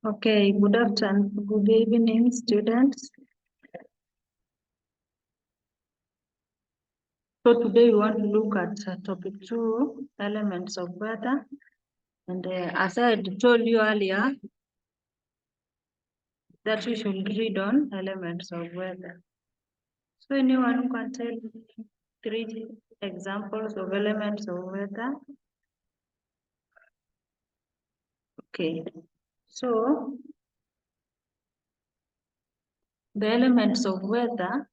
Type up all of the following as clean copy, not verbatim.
Okay, good afternoon, good evening, students. So today we want to look at topic 2, elements of weather. And as I had told you earlier, that we should read on elements of weather. So anyone who can tell me 3 examples of elements of weather? Okay, so the elements of weather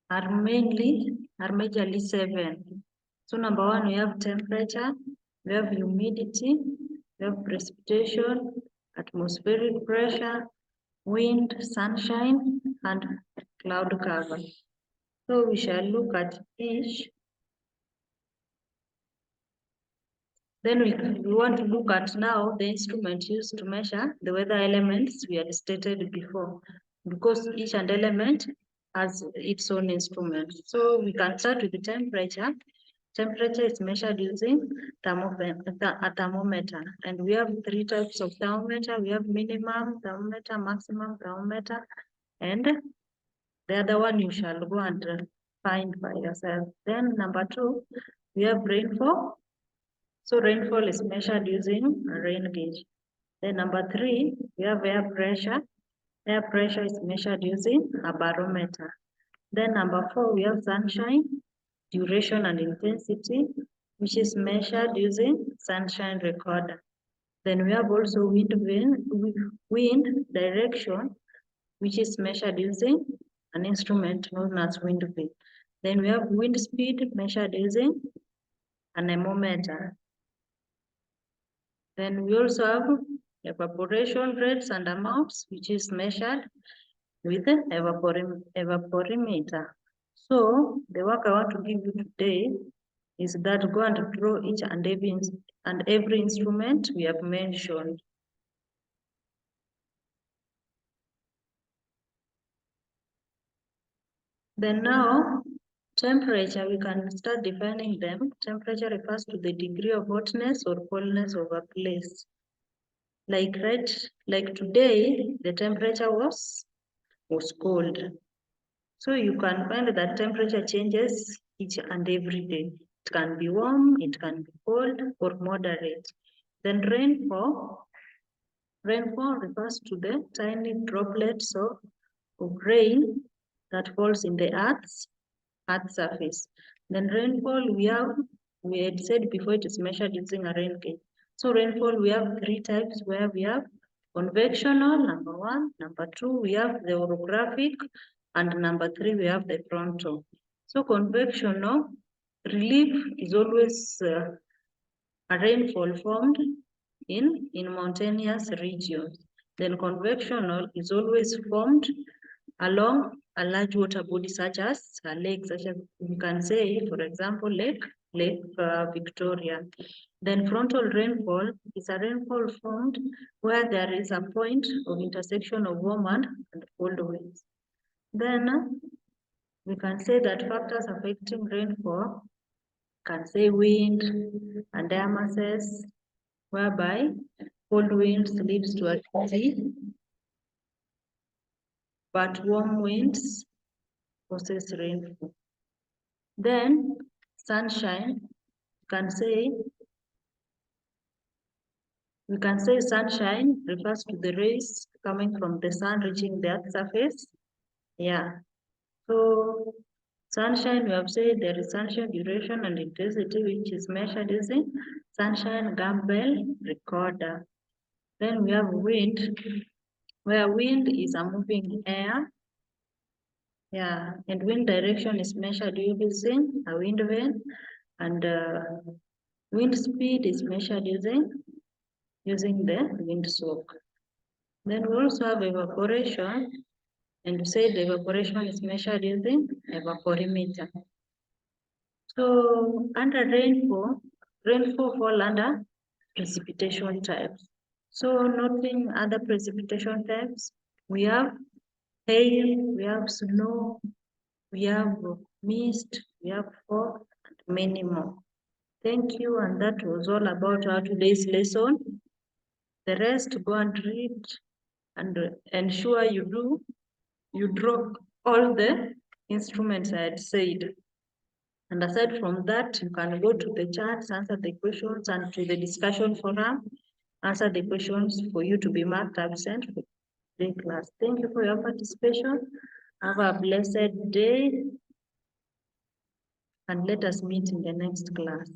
are majorly 7. So number 1, we have temperature, we have humidity, we have precipitation, atmospheric pressure, wind, sunshine, and cloud cover. So we shall look at each. Then we want to look at now the instrument used to measure the weather elements we had stated before, because each and element has its own instrument. So we can start with the temperature. Temperature is measured using a thermometer. And we have 3 types of thermometer. We have minimum thermometer, maximum thermometer, and the other one you shall go and find by yourself. Then number 2, we have rainfall. So rainfall is measured using a rain gauge. Then number 3, we have air pressure. Air pressure is measured using a barometer. Then number 4, we have sunshine, duration and intensity, which is measured using sunshine recorder. Then we have also wind direction, which is measured using an instrument known as wind vane. Then we have wind speed measured using an anemometer. Then we also have evaporation rates and amounts, which is measured with an evaporimeter. So the work I want to give you today is that go and draw each and every instrument we have mentioned. Then now, temperature, we can start defining them. Temperature refers to the degree of hotness or coldness of a place. Like today, the temperature was cold. So you can find that temperature changes each and every day. It can be warm, it can be cold, or moderate. Then rainfall refers to the tiny droplets of rain that falls in the earth surface. Then rainfall, we had said before, it is measured using a rain gauge. So rainfall, we have 3 types where we have convectional, number 1. Number 2, we have the orographic, and number 3, we have the frontal. So convectional relief is always a rainfall formed in mountainous regions. Then convectional is always formed along a large water body such as a lake, such as you can say, for example, Lake Victoria. Then frontal rainfall is a rainfall formed where there is a point of intersection of warm and cold winds. Then we can say that factors affecting rainfall can say wind and air masses, whereby cold winds leads to a drizzle, but warm winds causes rainfall. Then sunshine, we can say sunshine refers to the rays coming from the sun reaching the earth's surface. Yeah. So sunshine, we have said there is sunshine duration and intensity, which is measured using sunshine Gamble recorder. Then we have wind, where wind is a moving air. Yeah, and wind direction is measured using a wind vane, and wind speed is measured using the windsock. Then we also have evaporation, and we say the evaporation is measured using evaporimeter. So under rainfall fall under precipitation types. So noting other precipitation types, we have hail, we have snow, we have mist, we have fog, and many more. Thank you, and that was all about our today's lesson. The rest, go and read and ensure you draw all the instruments I had said. And aside from that, you can go to the charts, answer the questions, and to the discussion forum, answer the questions for you to be marked absent for the class. Thank you for your participation. Have a blessed day, and let us meet in the next class.